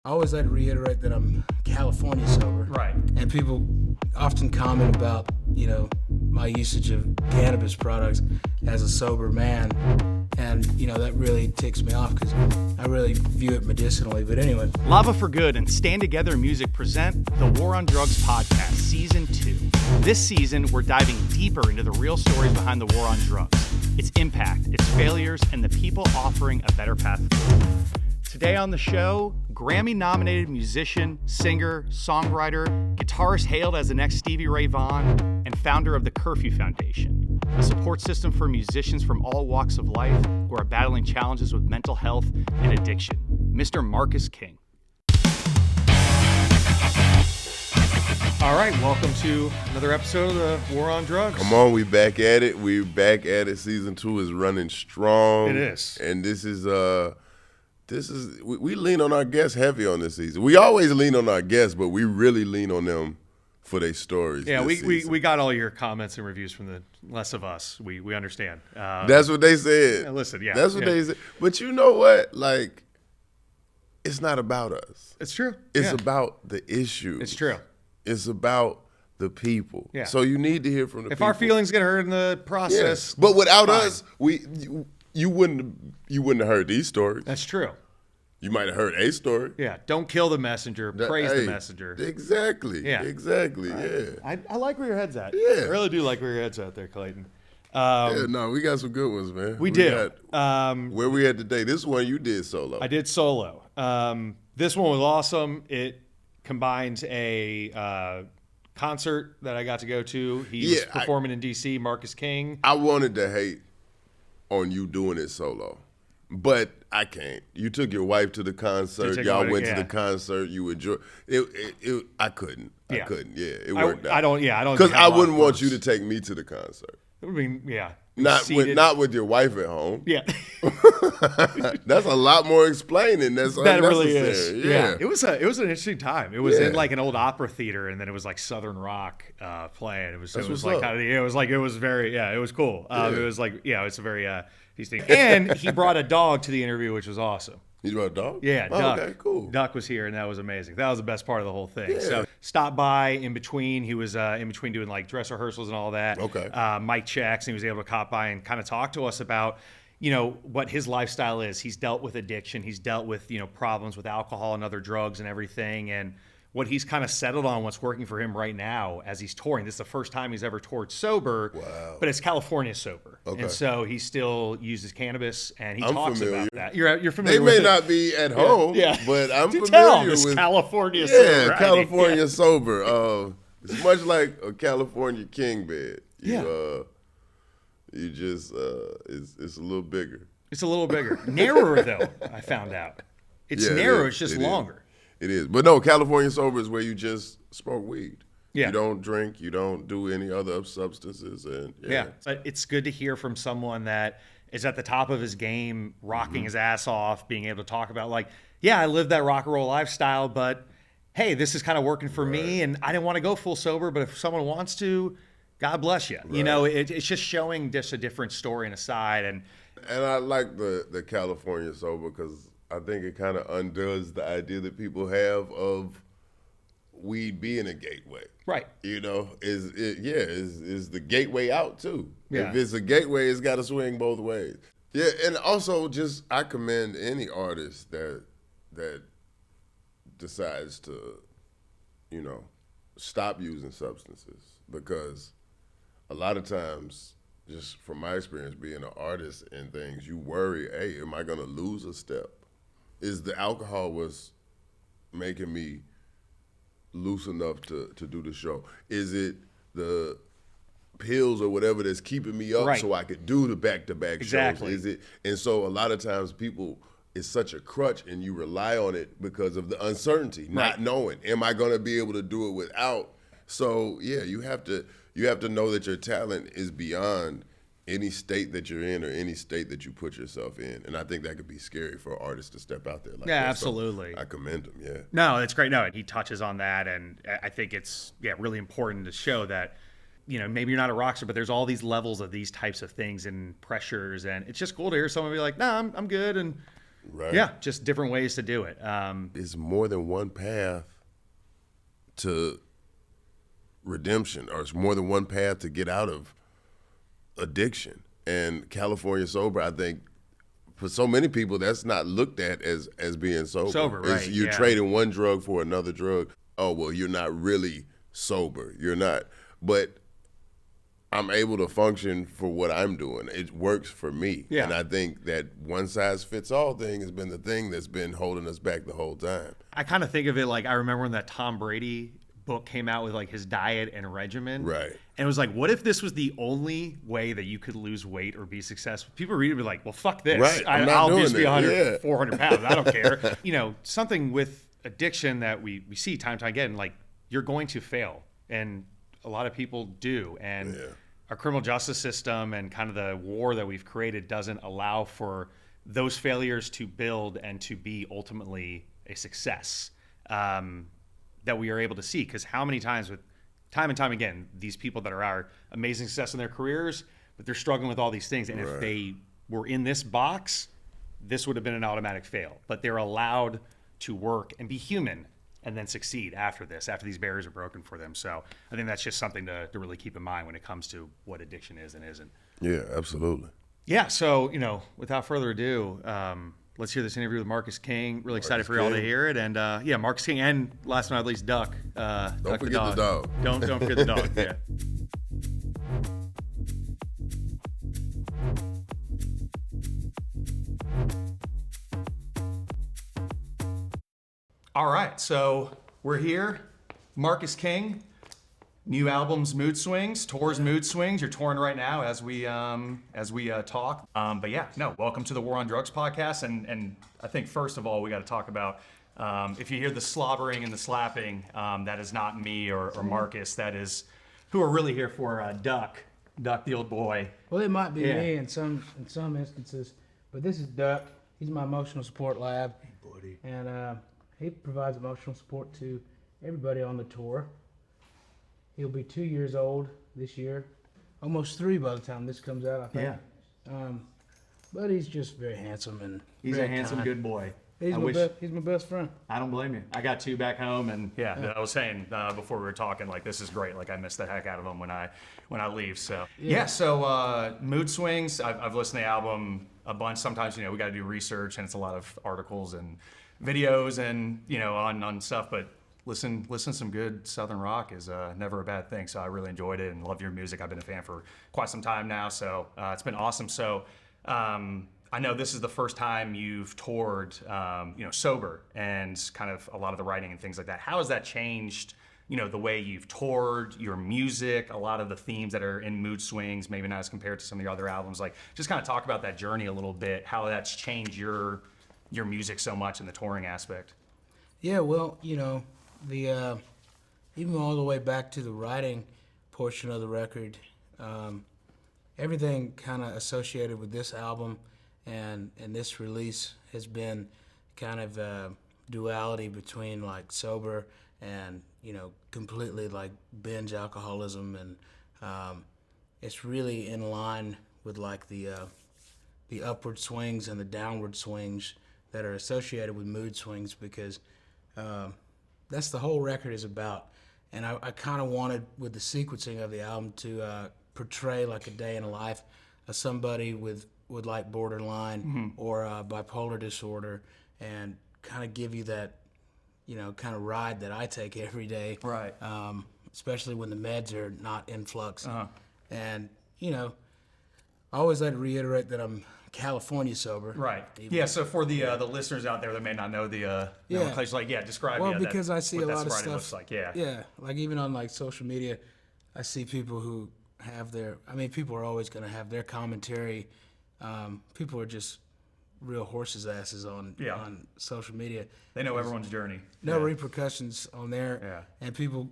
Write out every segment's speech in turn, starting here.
I always like to reiterate that I'm California sober. Right. And people often comment about, my usage of cannabis products as a sober man. And, that really ticks me off because I really view it medicinally. But anyway. Lava for Good and Stand Together Music present the War on Drugs podcast, Season 2. This season, we're diving deeper into the real stories behind the war on drugs, its impact, its failures, and the people offering a better path forward. Today on the show, Grammy-nominated musician, singer, songwriter, guitarist hailed as the next Stevie Ray Vaughan, and founder of the Curfew Foundation, a support system for musicians from all walks of life who are battling challenges with mental health and addiction, Mr. Marcus King. All right, welcome to another episode of the War on Drugs. Come on, we back at it. We're back at it. Season 2 is running strong. It is. And this is we lean on our guests heavy on this season. We always lean on our guests, but we really lean on them for their stories. Yeah, we got all your comments and reviews from the Less of Us. We understand. That's what they said. Listen, yeah. That's what they said. But you know what? Like, it's not about us. It's true. It's about the issue. It's true. It's about the people. Yeah. So you need to hear from the people. If our feelings get hurt in the process, but without fine. us, you wouldn't have heard these stories. That's true. You might have heard a story. Yeah, don't kill the messenger, praise the messenger. Exactly. Yeah. Exactly. Yeah. I like where your head's at. Yeah. I really do like where your head's at there, Clayton. We got some good ones, man. We do. Where we at today? This one you did solo. I did solo. This one was awesome. It combines a concert that I got to go to. He was performing in D.C., Marcus King. I wanted to hate on you doing it solo, but I can't. You took your wife to the concert. Y'all went to the concert. You enjoyed it. I couldn't. Yeah. I couldn't. Yeah, it worked out. I don't. Because I wouldn't want you to take me to the concert. I mean, yeah. Not with your wife at home. Yeah. That's a lot more explaining. That really is. Yeah. It was an interesting time. It was in like an old opera theater, and then it was like Southern rock playing. It was like kind of it was very it was cool. It was like it's a very these things. And he brought a dog to the interview, which was awesome. You brought a dog? Yeah, Duck. Okay, cool. Duck was here, and that was amazing. That was the best part of the whole thing. Yeah. So stopped by in between. He was in between doing like dress rehearsals and all that. Okay. Mic checks, and he was able to cop by and kind of talk to us about, what his lifestyle is. He's dealt with addiction. He's dealt with, problems with alcohol and other drugs and everything. And what he's kind of settled on, what's working for him right now as he's touring. This is the first time he's ever toured sober, but it's California sober. Okay. And so he still uses cannabis, and he talks familiar. about that. You're familiar They with may it. not be at home, but I'm Do familiar tell this with California sober. California sober. It's much like a California king bed. You just it's a little bigger. It's a little bigger. Narrower, though, I found out. It's narrow, it's just longer. It is. But no, California sober is where you just smoke weed. Yeah. You don't drink. You don't do any other substances. And But it's good to hear from someone that is at the top of his game, rocking his ass off, being able to talk about I lived that rock and roll lifestyle, but hey, this is kind of working for me, and I didn't want to go full sober, but if someone wants to, God bless you. Right. It's just showing just a different story and a side. And I like the California sober because I think it kind of undoes the idea that people have of weed being a gateway. Right. Is the gateway out too. Yeah. If it's a gateway, it's got to swing both ways. Yeah, and also I commend any artist that decides to, stop using substances, because a lot of times, just from my experience being an artist and things, you worry, hey, am I going to lose a step? Is the alcohol was making me loose enough to do the show? Is it the pills or whatever that's keeping me up so I could do the back-to-back shows? Is it? And so a lot of times people, it's such a crutch and you rely on it because of the uncertainty, not knowing, am I going to be able to do it without? So yeah, you have to know that your talent is beyond any state that you're in or any state that you put yourself in. And I think that could be scary for artists to step out there like that. Yeah, absolutely. So I commend him, yeah. No, that's great. No, he touches on that, and I think it's really important to show that, maybe you're not a rock star, but there's all these levels of these types of things and pressures, and it's just cool to hear someone be like, no, I'm good, and Right. Yeah, just different ways to do it. It's more than one path to redemption, or it's more than one path to get out of addiction. And California Sober, I think, for so many people, that's not looked at as being sober. Sober, right, You're yeah. trading one drug for another drug. Oh, well, you're not really sober. You're not. But I'm able to function for what I'm doing. It works for me. Yeah. And I think that one size fits all thing has been the thing that's been holding us back the whole time. I kind of think of it like, I remember when that Tom Brady book came out with like his diet and regimen. Right. And it was like, what if this was the only way that you could lose weight or be successful? People read it and be like, well, fuck this. Right. I'm not I'll doing just be it. 100, Yeah. 400 pounds. I don't care. You know, something with addiction that we see time and time again, like, you're going to fail. And a lot of people do. And Yeah. our criminal justice system and kind of the war that we've created doesn't allow for those failures to build and to be ultimately a success that we are able to see. Because how many times, with time and time again, these people that are our amazing success in their careers, but they're struggling with all these things. And if they were in this box, this would have been an automatic fail. But they're allowed to work and be human and then succeed after this, after these barriers are broken for them. So I think that's just something to really keep in mind when it comes to what addiction is and isn't. Yeah, absolutely. Yeah, so, you know, without further ado, let's hear this interview with Marcus King. Really excited for you all to hear it. And yeah, Marcus King, and last but not least, Duck. Don't forget the dog. Don't forget the dog, yeah. All right, so we're here. Marcus King, new album's Mood Swings, tours Mood Swings. You're touring right now as we talk. But yeah, no, welcome to the War on Drugs podcast. And I think first of all, we got to talk about if you hear the slobbering and the slapping, that is not me or Marcus. That is who are really here for Duck, the old boy. Well, it might be Yeah. me in some instances, but this is Duck. He's my emotional support lab. Hey, buddy. And he provides emotional support to everybody on the tour. He'll be 2 years old this year, almost 3 by the time this comes out, I think. Yeah. But he's just very handsome and He's very a handsome, kind. good boy. He's my best friend. I don't blame you. I got 2 back home, and yeah, I was saying before we were talking, like, this is great. Like, I miss the heck out of them when I leave. So yeah. So Mood Swings. I've listened to the album a bunch. Sometimes, you know, we got to do research, and it's a lot of articles and videos and, you know, on stuff. But listen to some good Southern rock is never a bad thing. So I really enjoyed it and love your music. I've been a fan for quite some time now, so it's been awesome. So I know this is the first time you've toured, you know, sober, and kind of a lot of the writing and things like that. How has that changed, you know, the way you've toured, your music, a lot of the themes that are in Mood Swings, maybe not as compared to some of your other albums? Like, just kind of talk about that journey a little bit, how that's changed your music so much in the touring aspect. Yeah, well, you know, the even all the way back to the writing portion of the record, everything kind of associated with this album and this release has been kind of a duality between like sober and, you know, completely like binge alcoholism, and it's really in line with like the upward swings and the downward swings that are associated with Mood Swings, because that's the whole record is about. And I kind of wanted, with the sequencing of the album, to portray like a day in the life of somebody with like borderline or bipolar disorder, and kind of give you that, you know, kind of ride that I take every day. Right. Especially when the meds are not in flux. And, you know, I always like to reiterate that I'm California sober. Right. Yeah. So for the listeners out there that may not know the nomenclature, like, describe. Well, yeah, because I see what a that lot of sobriety stuff. looks like. Yeah. Yeah. Like even on like social media, I see people who have their. I mean, people are always going to have their commentary. People are just real horses' asses on social media. They know everyone's journey. No repercussions on there. Yeah. And people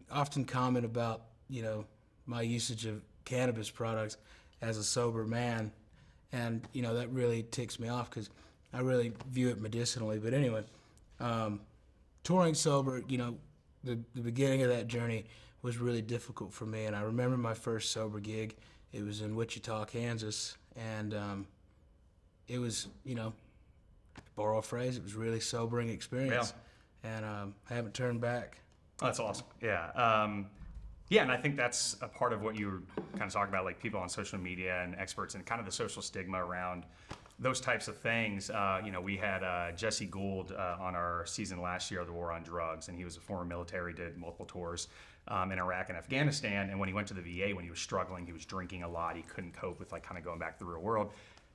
often comment about, you know, my usage of cannabis products as a sober man. And, you know, that really ticks me off because I really view it medicinally. But anyway, touring sober, you know, the beginning of that journey was really difficult for me. And I remember my first sober gig. It was in Wichita, Kansas. And it was, you know, to borrow a phrase, it was a really sobering experience. And I haven't turned back. That's awesome. Yeah. Yeah, and I think that's a part of what you were kind of talking about, like people on social media and experts and kind of the social stigma around those types of things. We had Jesse Gould on our season last year of the War on Drugs, and he was a former military, did multiple tours in Iraq and Afghanistan. And when he went to the VA, when he was struggling, he was drinking a lot. He couldn't cope with like kind of going back to the real world.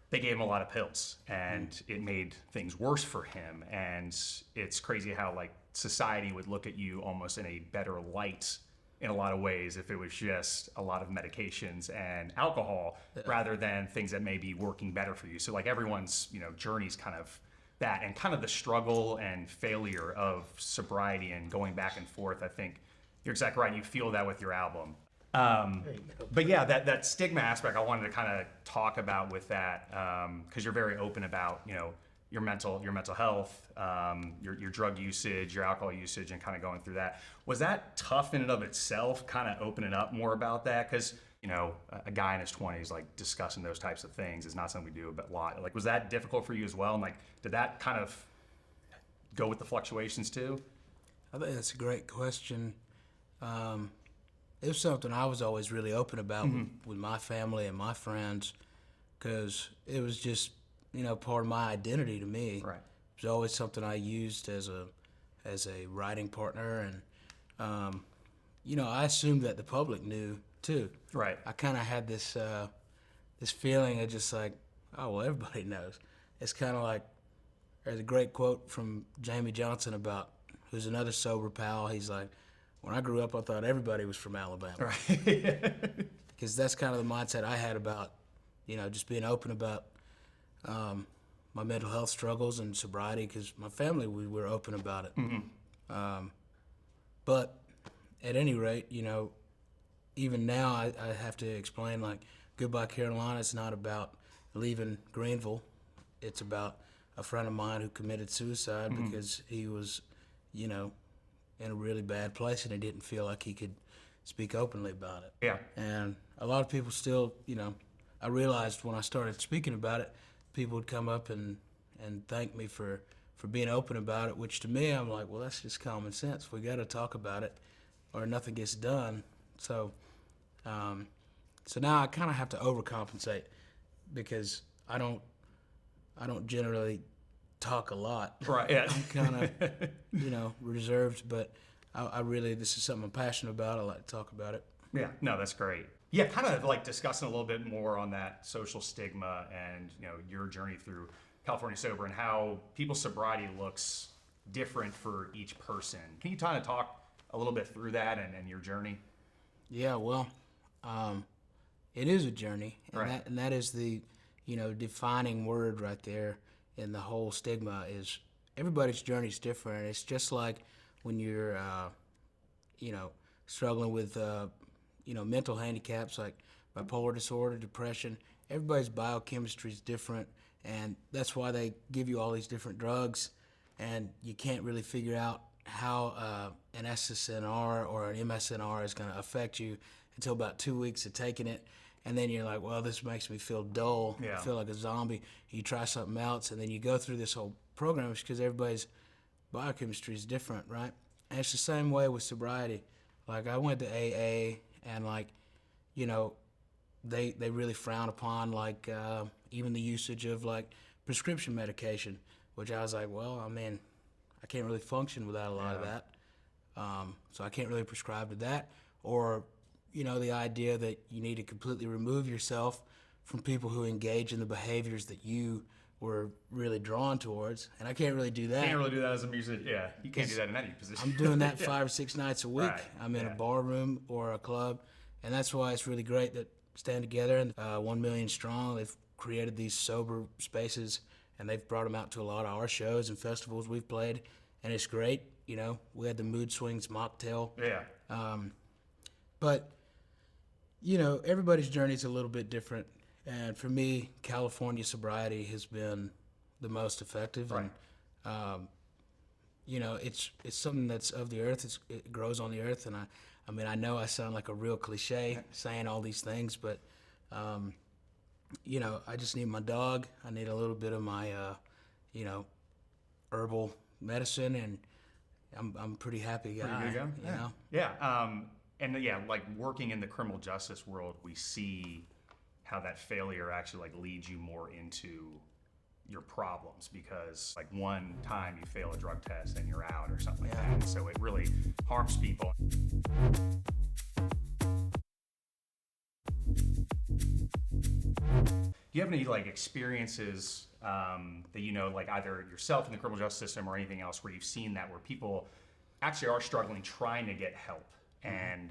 They gave him a lot of pills, and it made things worse for him. And it's crazy how like society would look at you almost in a better light in a lot of ways if it was just a lot of medications and alcohol rather than things that may be working better for you. So like everyone's, journey's kind of that, and kind of the struggle and failure of sobriety and going back and forth. I think you're exactly right. You feel that with your album. But yeah, that stigma aspect I wanted to kind of talk about with that, because you're very open about, your mental health, your drug usage, your alcohol usage, and kind of going through that. Was that tough in and of itself, kind of opening up more about that? Because, a guy in his 20s, like discussing those types of things is not something we do a lot. Like, was that difficult for you as well? And like, did that kind of go with the fluctuations too? I think that's a great question. It was something I was always really open about with my family and my friends, because it was just, part of my identity to me. Right. It was always something I used as a writing partner, and I assumed that the public knew too. Right. I kind of had this feeling of just like, oh well, everybody knows. It's kind of like, there's a great quote from Jamie Johnson about, who's another sober pal. He's like, when I grew up, I thought everybody was from Alabama. Right. Because that's kind of the mindset I had about, just being open about my mental health struggles and sobriety, because my family, we were open about it. But at any rate, even now I have to explain, like, Goodbye Carolina is not about leaving Greenville. It's about a friend of mine who committed suicide because he was, in a really bad place, and he didn't feel like he could speak openly about it. Yeah. And a lot of people still, I realized when I started speaking about it, people would come up and thank me for being open about it, which to me, I'm like, well, that's just common sense. We got to talk about it or nothing gets done. So now I kind of have to overcompensate, because I don't generally talk a lot. Right. Yeah. I'm kind of, reserved, but I really, this is something I'm passionate about. I like to talk about it. Yeah, no, that's great. Yeah, kind of like discussing a little bit more on that social stigma and, your journey through California Sober and how people's sobriety looks different for each person. Can you kind of talk a little bit through that and your journey? Yeah, well, it is a journey, and Right. that is the, defining word right there in the whole stigma is everybody's journey is different. It's just like when you're, struggling with, mental handicaps like bipolar disorder, depression. Everybody's biochemistry is different, and that's why they give you all these different drugs, and you can't really figure out how an SSNR or an MSNR is going to affect you until about 2 weeks of taking it. And then you're like, well, this makes me feel dull. Yeah. I feel like a zombie. You try something else, and then you go through this whole program because everybody's biochemistry is different, right? And it's the same way with sobriety. Like, I went to AA, and they really frown upon even the usage of prescription medication, which I was like, well, I can't really function without a lot of that. So I can't really prescribe to that. Or, the idea that you need to completely remove yourself from people who engage in the behaviors that you were really drawn towards. And I can't really do that. Can't really do that as a musician. Yeah, you can't do that in any position. I'm doing that 5 or 6 nights a week. Right. I'm in a bar room or a club. And that's why it's really great that Stand Together and 1 Million Strong, they've created these sober spaces, and they've brought them out to a lot of our shows and festivals we've played. And it's great. We had the Mood Swings mocktail. Yeah. But, everybody's journey is a little bit different. And for me, California sobriety has been the most effective. Right. And, it's something that's of the earth. It grows on the earth. And I know I sound like a real cliche saying all these things, but, I just need my dog. I need a little bit of my, herbal medicine, and I'm a pretty happy guy. Pretty good guy. Yeah. And like working in the criminal justice world, we see how that failure actually like leads you more into your problems, because like one time you fail a drug test and you're out or something like that. And so it really harms people. Do you have any like experiences that like either yourself in the criminal justice system or anything else where you've seen that, where people actually are struggling trying to get help, and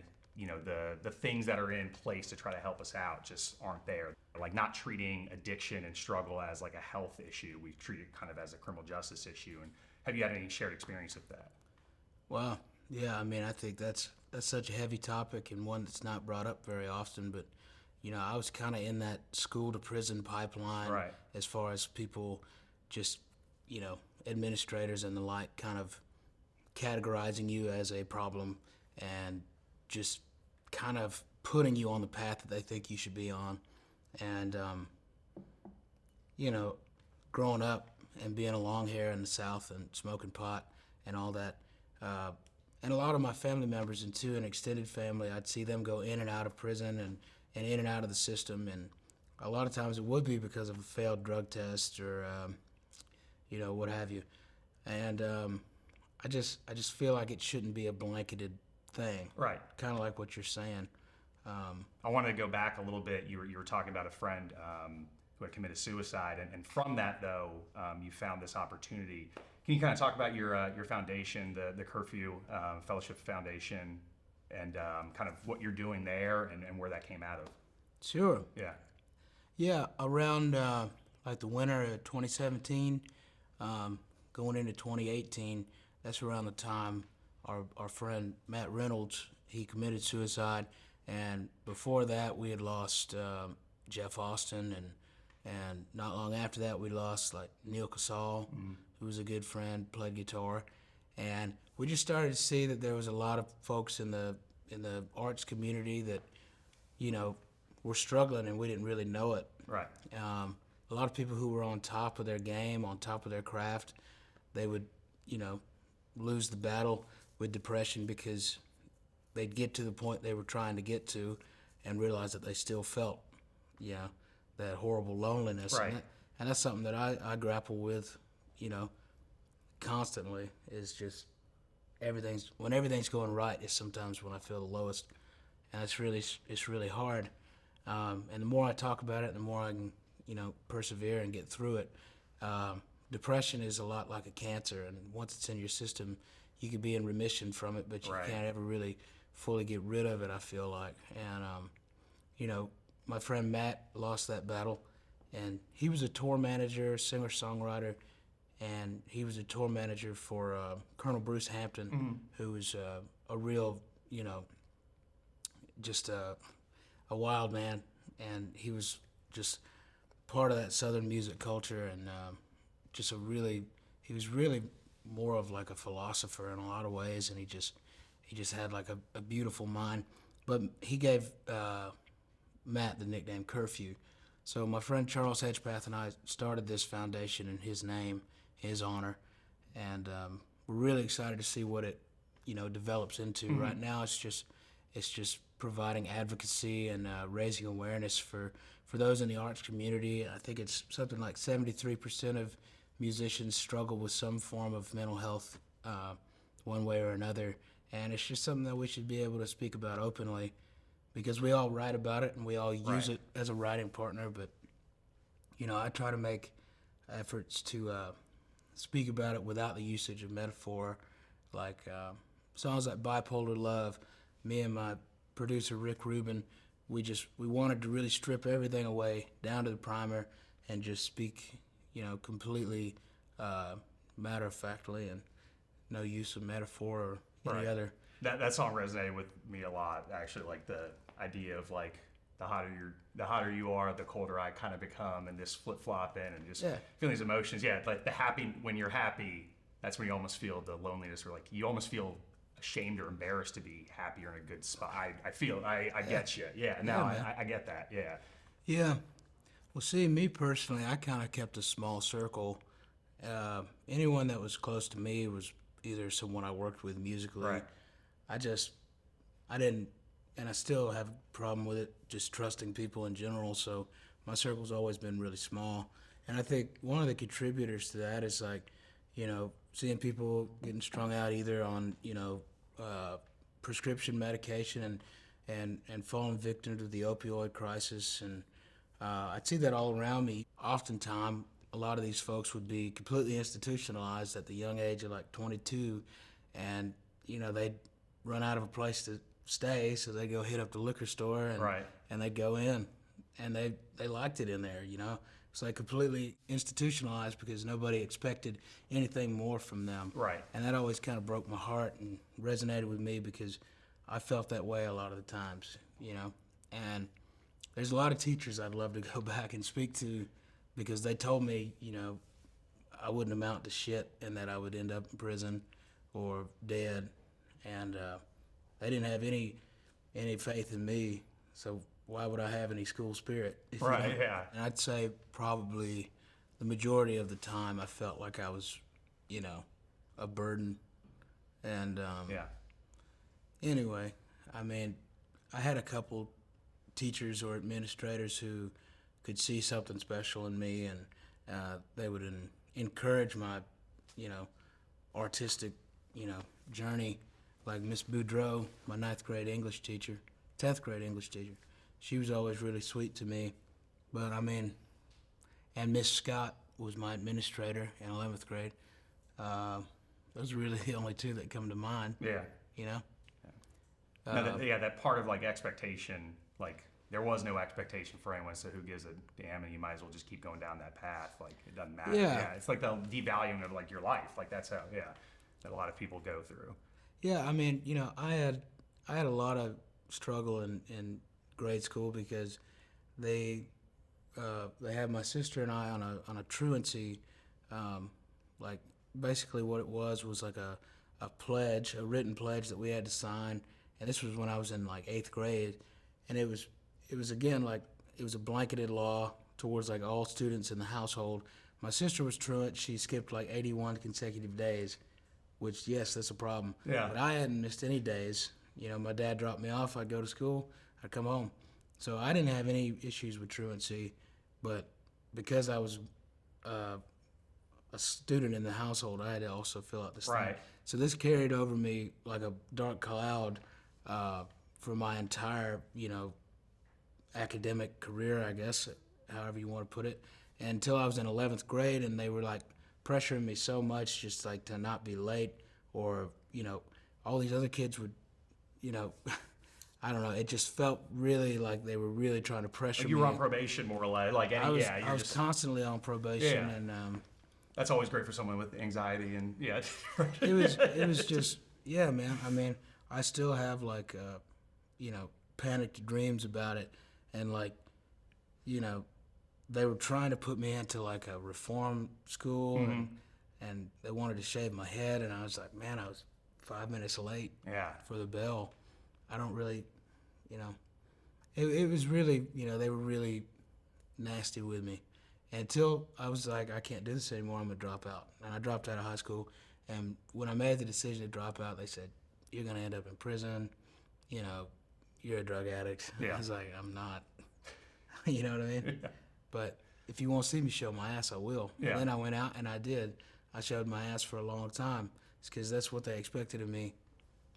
the things that are in place to try to help us out just aren't there? Like not treating addiction and struggle as like a health issue, we treat it kind of as a criminal justice issue. And have you had any shared experience with that? Well, yeah, I mean, I think that's such a heavy topic and one that's not brought up very often, but I was kind of in that school to prison pipeline, right, as far as people just, administrators and the like kind of categorizing you as a problem and just kind of putting you on the path that they think you should be on. And, growing up and being a long hair in the South and smoking pot and all that, and a lot of my family members, and to an extended family, I'd see them go in and out of prison and in and out of the system, and a lot of times it would be because of a failed drug test or what have you. And I just feel like it shouldn't be a blanketed thing, right? Kind of like what you're saying. I wanted to go back a little bit. You were talking about a friend who had committed suicide, and from that though, you found this opportunity. Can you kind of talk about your foundation, the Curfew Fellowship Foundation, and kind of what you're doing there and where that came out of? Sure. Yeah, around like the winter of 2017, going into 2018, that's around the time our friend Matt Reynolds, he committed suicide. And before that, we had lost Jeff Austin, and not long after that, we lost like Neil Casal, who was a good friend, played guitar. And we just started to see that there was a lot of folks in the arts community that, were struggling, and we didn't really know it. Right. A lot of people who were on top of their game, on top of their craft, they would, lose the battle with depression because they'd get to the point they were trying to get to and realize that they still felt, that horrible loneliness. Right. And that's something that I grapple with, constantly, is just when everything's going right is sometimes when I feel the lowest. And it's really hard. And the more I talk about it, the more I can, persevere and get through it. Depression is a lot like a cancer, and once it's in your system, you can be in remission from it, but you right. can't ever really fully get rid of it, I feel like. And, my friend Matt lost that battle, and he was a tour manager, singer-songwriter, and he was a tour manager for Colonel Bruce Hampton, who was a real, just a wild man, and he was just part of that Southern music culture, and he was really more of like a philosopher in a lot of ways, and he just had like a beautiful mind. But he gave Matt the nickname Curfew. So my friend Charles Hedgepath and I started this foundation in his name, his honor, and we're really excited to see what it develops into. Right now it's just providing advocacy and raising awareness for those in the arts community. I think it's something like 73% of musicians struggle with some form of mental health one way or another, and it's just something that we should be able to speak about openly, because we all write about it and we all use it as a writing partner. But I try to make efforts to speak about it without the usage of metaphor, like songs like Bipolar Love. Me and my producer Rick Rubin, we wanted to really strip everything away down to the primer and just speak completely matter-of-factly, and no use of metaphor or any other. That song resonated with me a lot, actually. Like the idea of like the hotter you are, the colder I kind of become, and this flip-flopping and just feeling these emotions. Yeah, like when you're happy, that's when you almost feel the loneliness, or like you almost feel ashamed or embarrassed to be happy or in a good spot. I get you. I get that. Yeah. Yeah. Well, see, me personally, I kind of kept a small circle, Anyone that was close to me was either someone I worked with musically. Right. I didn't, and I still have a problem with it, just trusting people in general. So my circle's always been really small. And I think one of the contributors to that is like, seeing people getting strung out either on, prescription medication and falling victim to the opioid crisis. And I'd see that all around me. Oftentimes, a lot of these folks would be completely institutionalized at the young age of like 22, and they'd run out of a place to stay, so they go hit up the liquor store and they'd go in, and they liked it in there. It's like completely institutionalized because nobody expected anything more from them. Right. And that always kind of broke my heart and resonated with me because I felt that way a lot of the times. And there's a lot of teachers I'd love to go back and speak to, because they told me, I wouldn't amount to shit and that I would end up in prison or dead. And they didn't have any faith in me, so why would I have any school spirit? Right, yeah. And I'd say probably the majority of the time I felt like I was, a burden. And anyway, I had a couple teachers or administrators who could see something special in me, and they would encourage my, artistic, journey. Like Miss Boudreau, my 10th grade English teacher. She was always really sweet to me. But and Miss Scott was my administrator in 11th grade. Those are really the only two that come to mind. Yeah. That part of like expectation, like there was no expectation for anyone, so who gives a damn, and you might as well just keep going down that path. Like it doesn't matter. Yeah. It's like the devaluing of like your life. Like that's how, that a lot of people go through. Yeah, I had a lot of struggle in grade school because they had my sister and I on a truancy, like basically what it was like a pledge, a written pledge that we had to sign, and this was when I was in like 8th grade, and it was again like it was a blanketed law towards like all students in the household. My sister was truant; she skipped like 81 consecutive days. Which, yes, that's a problem. Yeah. But I hadn't missed any days. My dad dropped me off. I'd go to school. I'd come home. So I didn't have any issues with truancy. But because I was a student in the household, I had to also fill out this Right. thing. So this carried over me like a dark cloud for my entire, academic career, I guess, however you want to put it, until I was in 11th grade, and they were like pressuring me so much just like to not be late, or all these other kids would I don't know, it just felt really like they were really trying to pressure Like me. you were on probation more or less. Like I was constantly on probation. Yeah. And that's always great for someone with anxiety and it was just man. I still have like panicked dreams about it, and like they were trying to put me into like a reform school, and they wanted to shave my head, and I was like, man, I was 5 minutes late for the bell. I don't really, it was really, they were really nasty with me until I was like, I can't do this anymore, I'm gonna drop out. And I dropped out of high school, and when I made the decision to drop out, they said, you're gonna end up in prison, you're a drug addict. Yeah. I was like, I'm not. You know what I mean? Yeah. But if you want to see me show my ass, I will. Yeah. And then I went out and I did. I showed my ass for a long time. It's because that's what they expected of me.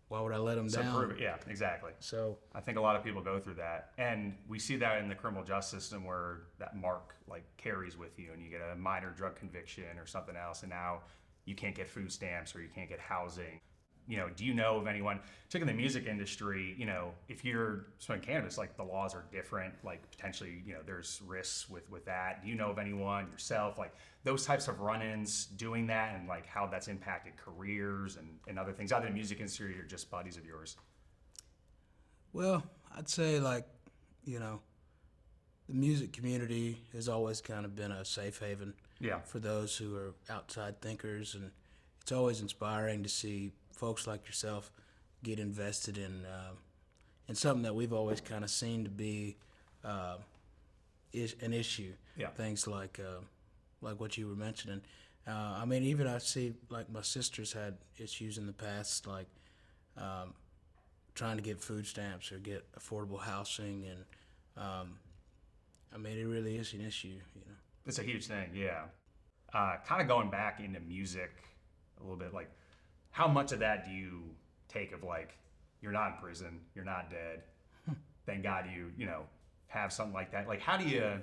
Why would I let them down? Prove it. Yeah, exactly. So I think a lot of people go through that, and we see that in the criminal justice system where that mark like carries with you, and you get a minor drug conviction or something else, and now you can't get food stamps or you can't get housing. Do you know of anyone, particularly in the music industry, if you're smoking cannabis, like the laws are different, like potentially, there's risks with that. Do you know of anyone yourself, like those types of run-ins doing that, and like how that's impacted careers and other things, either in the music industry or just buddies of yours? Well, I'd say like, the music community has always kind of been a safe haven for those who are outside thinkers, and it's always inspiring to see folks like yourself get invested in something that we've always kind of seen to be an issue. Yeah. Things like what you were mentioning. I mean, even I see like my sister's had issues in the past, like trying to get food stamps or get affordable housing, and I mean, it really is an issue, you know. It's a huge thing, yeah. Kind of going back into music a little bit, like how much of that do you take of like, you're not in prison, you're not dead, thank God you know, have something like that. Like how do you,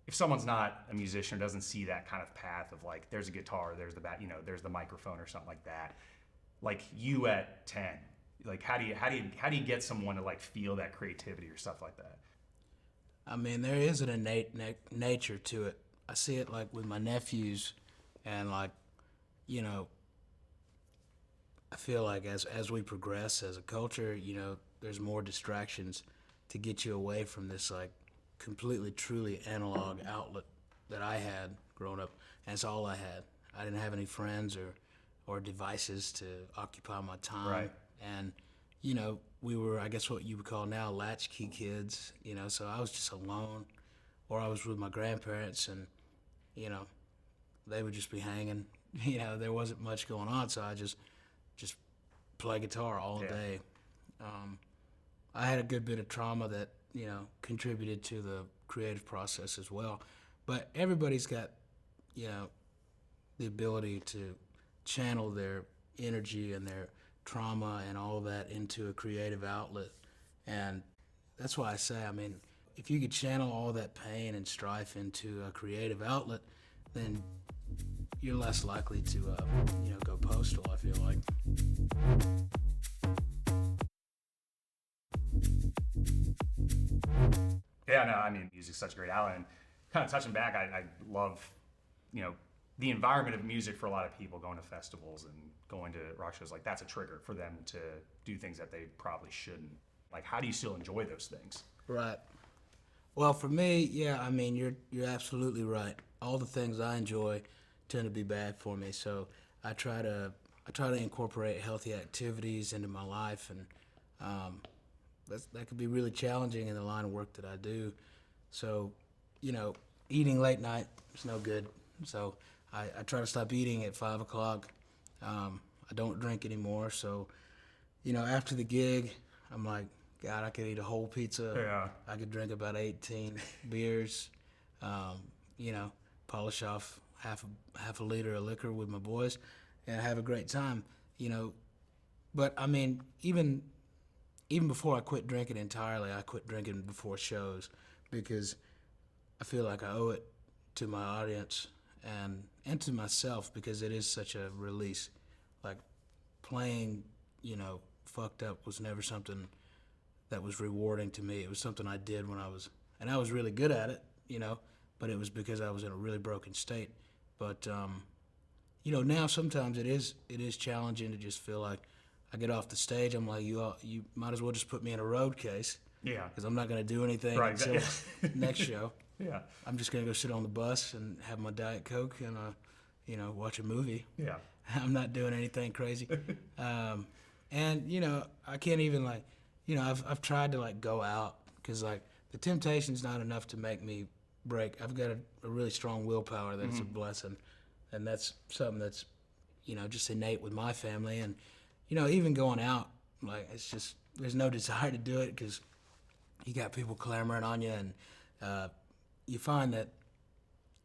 if someone's not a musician or doesn't see that kind of path of like, there's a guitar, there's the bat, you know, there's the microphone or something like that, like you at 10, like how do you get someone to like feel that creativity or stuff like that? I mean, there is an innate nature to it. I see it like with my nephews, and like, you know, I feel like as we progress as a culture, you know, there's more distractions to get you away from this like completely, truly analog outlet that I had growing up, and it's all I had. I didn't have any friends or devices to occupy my time. Right. And, you know, we were, I guess what you would call now latchkey kids, you know, so I was just alone, or I was with my grandparents, and, you know, they would just be hanging. You know, there wasn't much going on, so I just play guitar all day. I had a good bit of trauma that, you know, contributed to the creative process as well. But everybody's got, you know, the ability to channel their energy and their trauma and all of that into a creative outlet. And that's why I say, I mean, if you could channel all that pain and strife into a creative outlet, then you're less likely to, you know, go postal, I feel like. Yeah, no, I mean, music's such a great outlet. And kind of touching back, I love, you know, the environment of music for a lot of people, going to festivals and going to rock shows. Like, that's a trigger for them to do things that they probably shouldn't. Like, how do you still enjoy those things? Right. Well, for me, yeah, I mean, you're absolutely right. All the things I enjoy tend to be bad for me, so I try to incorporate healthy activities into my life, and that could be really challenging in the line of work that I do. So, you know, eating late night is no good. So I try to stop eating at 5 o'clock. I don't drink anymore. So, you know, after the gig, I'm like, God, I could eat a whole pizza. Yeah. I could drink about 18 beers. You know, polish off half a liter of liquor with my boys, and have a great time. You know, but I mean, even before I quit drinking entirely, I quit drinking before shows because I feel like I owe it to my audience and to myself, because it is such a release. Like, playing, you know, fucked up was never something that was rewarding to me. It was something I did when I was really good at it, you know, but it was because I was in a really broken state. But you know, now sometimes it is challenging to just feel like I get off the stage, I'm like, you might as well just put me in a road case. Yeah. Because I'm not going to do anything Right, until yeah. next show. Yeah. I'm just going to go sit on the bus and have my Diet Coke and, you know, watch a movie. Yeah. I'm not doing anything crazy. And, you know, I can't even, like, you know, I've tried to, like, go out because, like, the temptation's not enough to make me break. I've got a really strong willpower that's a blessing. And that's something that's, you know, just innate with my family. And, you know, even going out, like, it's just, there's no desire to do it because you got people clamoring on you, and you find that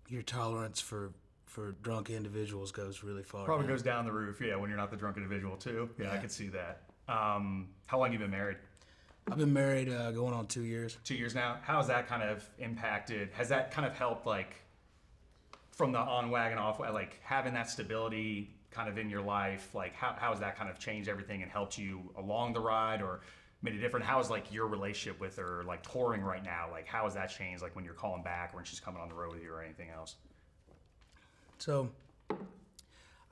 your tolerance for drunk individuals goes really far. Probably goes down the roof, yeah, when you're not the drunk individual, too. Yeah, I could see that. How long have you been married? I've been married going on 2 years. 2 years now. How has that kind of impacted? Has that kind of helped, like, from the on wagon, off wagon, like, having that stability kind of in your life? Like, how has that kind of changed everything and helped you along the ride, or made it different? How is, like, your relationship with her, like, touring right now? Like, how has that changed, like, when you're calling back or when she's coming on the road with you or anything else? So,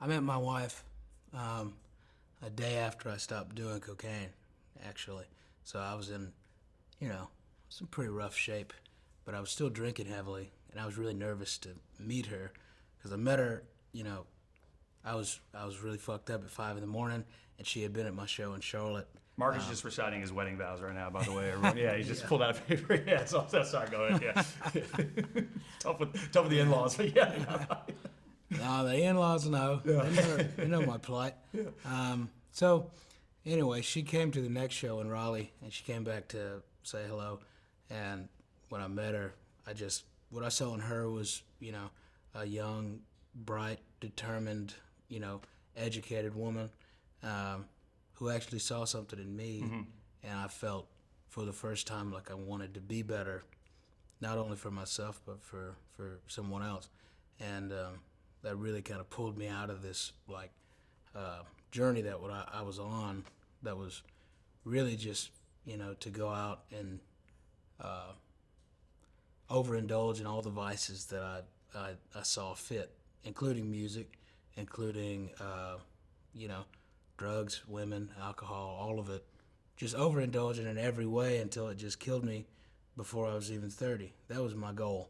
I met my wife a day after I stopped doing cocaine, actually. So I was in, you know, some pretty rough shape, but I was still drinking heavily, and I was really nervous to meet her because I met her, you know, I was really fucked up at 5 in the morning, and she had been at my show in Charlotte. Mark is just reciting his wedding vows right now, by the way. Everyone. Yeah, he just pulled out a paper. Yeah, sorry, go ahead. Yeah. tough with the in-laws, but yeah. No, the in-laws know. They know my plight. So anyway, she came to the next show in Raleigh, and she came back to say hello. And when I met her, what I saw in her was, a young, bright, determined, educated woman who actually saw something in me. And I felt for the first time like I wanted to be better, not only for myself, but for someone else. And that really kind of pulled me out of this journey that I was on, that was really just to go out and overindulge in all the vices that I saw fit, including music, including drugs, women, alcohol, all of it. Just overindulging in every way until it just killed me before I was even 30. That was my goal,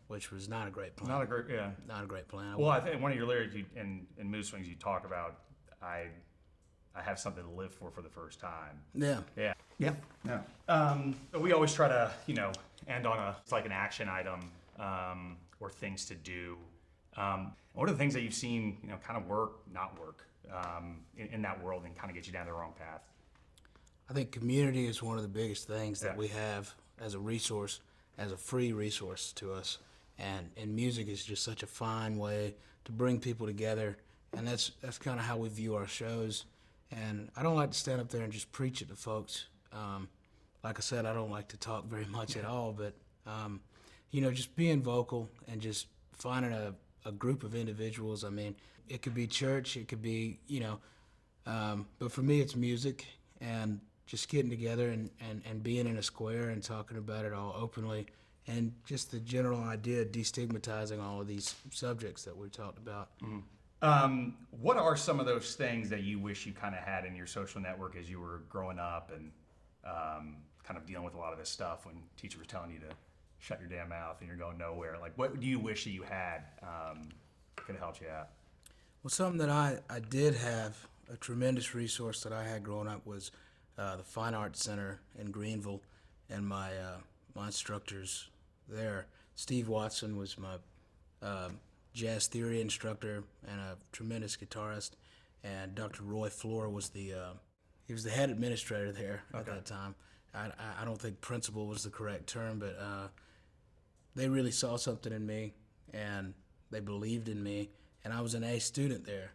which was not a great plan. Not a great plan. Well, I think one of your lyrics in Mood Swings, you talk about, I have something to live for the first time. Yeah. We always try to, end on it's like an action item or things to do. What are the things that you've seen, kind of work, not work in that world and kind of get you down the wrong path? I think community is one of the biggest things that we have as a resource, as a free resource to us. And music is just such a fine way to bring people together. And that's kind of how we view our shows. And I don't like to stand up there and just preach it to folks. Like I said, I don't like to talk very much at all, but, just being vocal and just finding a group of individuals. I mean, it could be church, it could be, but for me it's music, and just getting together and being in a square and talking about it all openly, and just the general idea of destigmatizing all of these subjects that we talked about. What are some of those things that you wish you kind of had in your social network as you were growing up and kind of dealing with a lot of this stuff when teacher was telling you to shut your damn mouth and you're going nowhere? Like, what do you wish that you had could have helped you out? Well, something that I did have, a tremendous resource that I had growing up, was the Fine Arts Center in Greenville, and my instructors there. Steve Watson was my jazz theory instructor and a tremendous guitarist, and Dr. Roy Floor was he was the head administrator there at that time. I don't think principal was the correct term, but they really saw something in me, and they believed in me, and I was an A student there.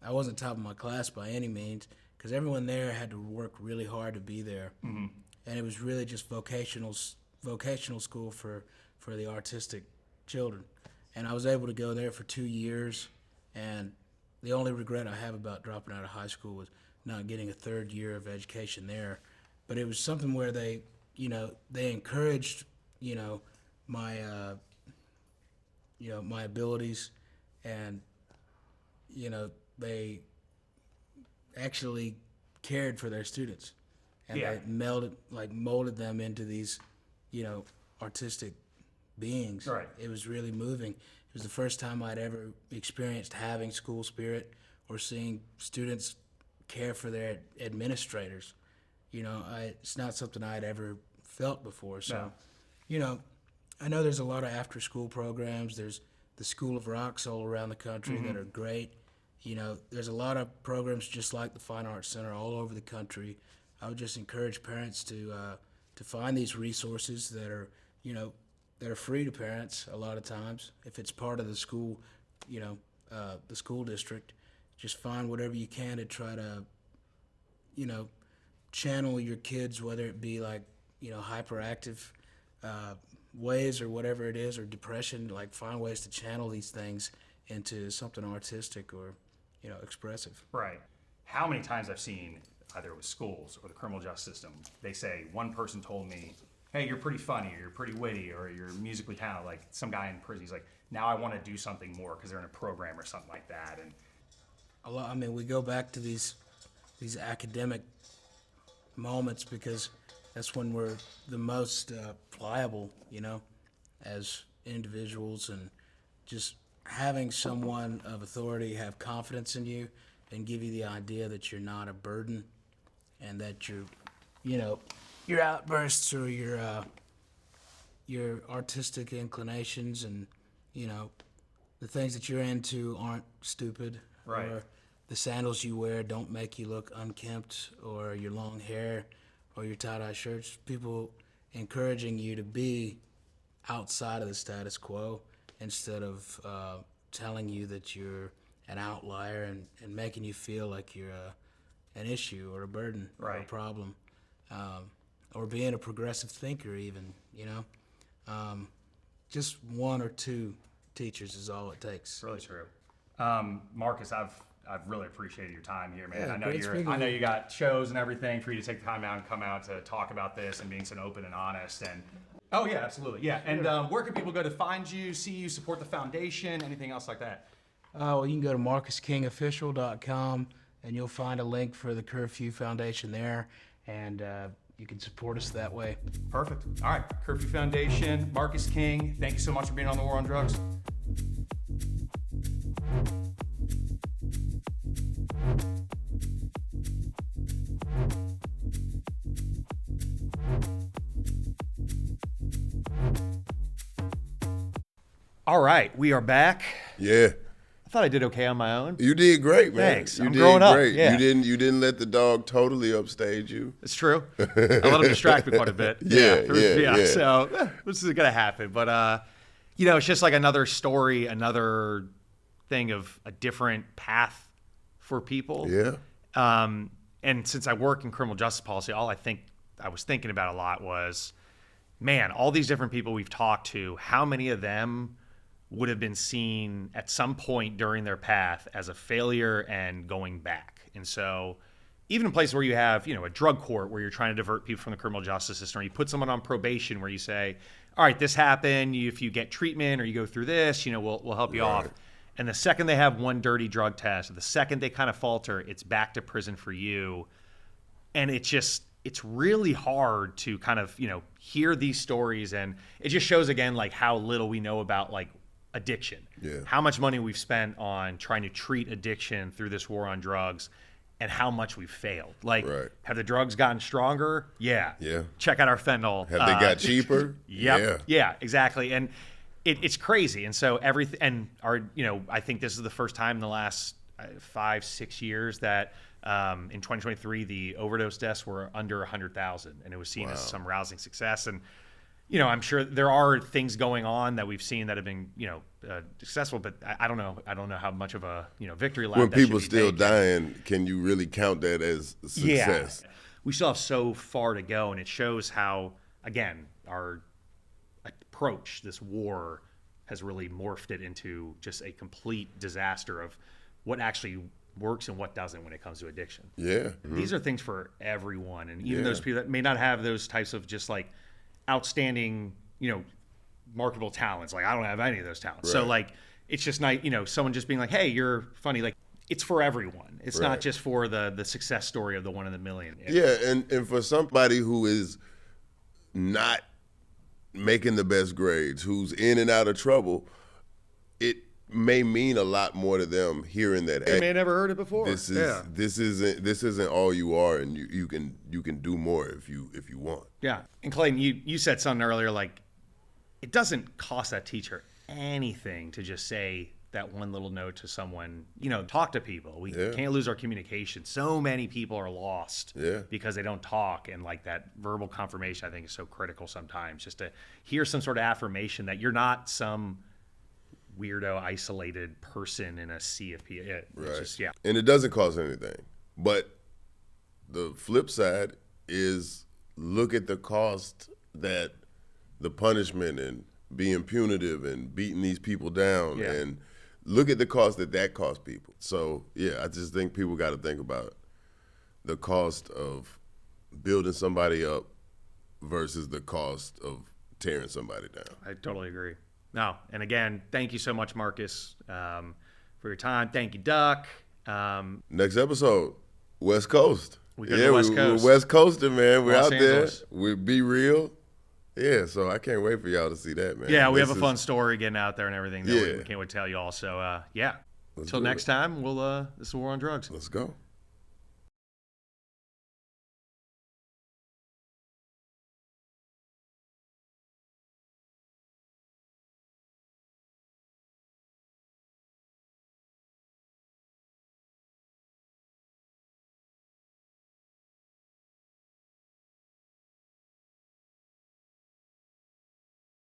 I wasn't top of my class by any means, because everyone there had to work really hard to be there, and it was really just vocational school for the artistic children. And I was able to go there for 2 years, and the only regret I have about dropping out of high school was not getting a third year of education there. But it was something where they encouraged, my my abilities, and they actually cared for their students, and they molded them into these, artistic beings. Right. It was really moving. It was the first time I'd ever experienced having school spirit or seeing students care for their administrators. It's not something I'd ever felt before. So, I know there's a lot of after-school programs. There's the School of Rocks all around the country that are great. There's a lot of programs just like the Fine Arts Center all over the country. I would just encourage parents to find these resources that are, that are free to parents a lot of times. If it's part of the school, the school district, just find whatever you can to try to, channel your kids, whether it be hyperactive ways or whatever it is, or depression. Find ways to channel these things into something artistic or expressive. Right. How many times I've seen, either with schools or the criminal justice system, they say, one person told me, hey, you're pretty funny, or you're pretty witty, or you're musically talented. Like some guy in prison, he's like, now I want to do something more because they're in a program or something like that. And we go back to these academic moments because that's when we're the most pliable, as individuals, and just having someone of authority have confidence in you and give you the idea that you're not a burden, and that your outbursts or your artistic inclinations and the things that you're into aren't stupid. Right. Or the sandals you wear don't make you look unkempt, or your long hair, or your tie-dye shirts. People encouraging you to be outside of the status quo instead of telling you that you're an outlier and making you feel like you're an issue or a burden or a Right. problem, or being a progressive thinker even, just one or two teachers is all it takes. Really true. Marcus, I've really appreciated your time here, man. Yeah, I know great speaking I know with you got shows and everything for you to take the time out and come out to talk about this and being so open and honest. And oh yeah, absolutely, yeah. And where can people go to find you, see you, support the foundation, anything else like that? Well, you can go to marcuskingofficial.com and you'll find a link for the Curfew Foundation there, and you can support us that way. Perfect. All right, Curfew Foundation, Marcus King. Thank you so much for being on the War on Drugs. All right, we are back. Yeah. I thought I did okay on my own. You did great, man. Thanks. You I'm did growing up, great. yeah. You didn't let the dog totally upstage you. It's true. I let him distract me quite a bit. Yeah. So this is gonna happen, but it's just like another story, another thing of a different path for people. Yeah. And since I work in criminal justice policy, all I was thinking about a lot was, man, all these different people we've talked to, how many of them would have been seen at some point during their path as a failure and going back. And so even in places where you have, a drug court where you're trying to divert people from the criminal justice system, or you put someone on probation where you say, all right, this happened. If you get treatment or you go through this, we'll help you off. And the second they have one dirty drug test, or the second they kind of falter, it's back to prison for you. And it's really hard to kind of, hear these stories. And it just shows again, like how little we know about like addiction. Yeah. How much money we've spent on trying to treat addiction through this war on drugs, and how much we've failed. Like, have the drugs gotten stronger? Yeah. Yeah. Check out our fentanyl. Have they got cheaper? Yep. Yeah, exactly. And it's crazy. And so everything, and I think this is the first time in the last 5-6 years that in 2023, the overdose deaths were under 100,000, and it was seen as some rousing success. And, I'm sure there are things going on that we've seen that have been, successful, but I don't know. I don't know how much of a, victory lap When that should people be still taken. dying, can you really count that as success? Yeah. We still have so far to go, and it shows how, again, our approach, this war, has really morphed it into just a complete disaster of what actually works and what doesn't when it comes to addiction. Yeah. These are things for everyone, and even those people that may not have those types of just like outstanding, marketable talents. Like I don't have any of those talents. So like it's just nice, someone just being like, "Hey, you're funny." Like it's for everyone. It's not just for the success story of the one in a million. Yeah, and for somebody who is not making the best grades, who's in and out of trouble, it may mean a lot more to them hearing that. They may have never heard it before. This isn't all you are, and you can do more if you want. Yeah. And Clayton, you said something earlier, like it doesn't cost that teacher anything to just say that one little note to someone, talk to people. We can't lose our communication. So many people are lost because they don't talk, and like that verbal confirmation I think is so critical sometimes, just to hear some sort of affirmation that you're not some weirdo isolated person in a sea of people. And it doesn't cost anything. But the flip side is look at the cost that the punishment and being punitive and beating these people down and look at the cost that costs people. So, I just think people got to think about the cost of building somebody up versus the cost of tearing somebody down. I totally agree. No, and again, thank you so much, Marcus, for your time. Thank you, Duck. Next episode, West Coast. We go to the West Coast. We're West Coasting, man. We're Los out Angeles. there. We be real. Yeah, so I can't wait for y'all to see that, man. Yeah, we have a fun story getting out there and everything that we can't wait to tell you all. So, Let's until do next it. time, this is War on Drugs. Let's go.